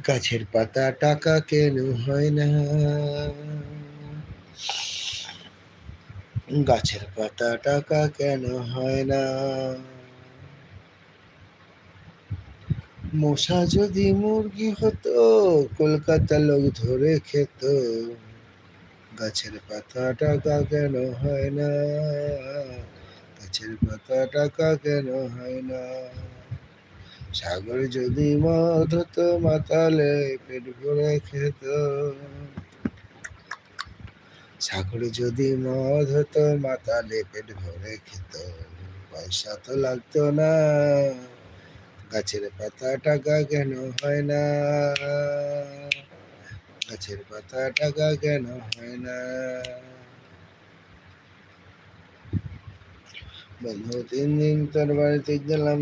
গাছের পাতা টাকা কেন হয় না, গাছের পাতা টাকা কেন হয় না। মশা যদি মুরগি হতো কলকাতা লোক ধরে খেত, গাছের পাতা টাকা কেন হয় না, গাছের পাতা টাকা কেন হয় না। সাগর যদি মদ হতো মাতালে পেট ভরে খেত, সাগর যদি মদ হতো মাতালে পেট ভরে খেত, পয়সা তো লাগতো না, গাছের পাতা টাকা কেন হয় না, গাছের পাতা টাকা কেন হয় না। বন্ধু 3 দিন তোর বাড়িতে গেলাম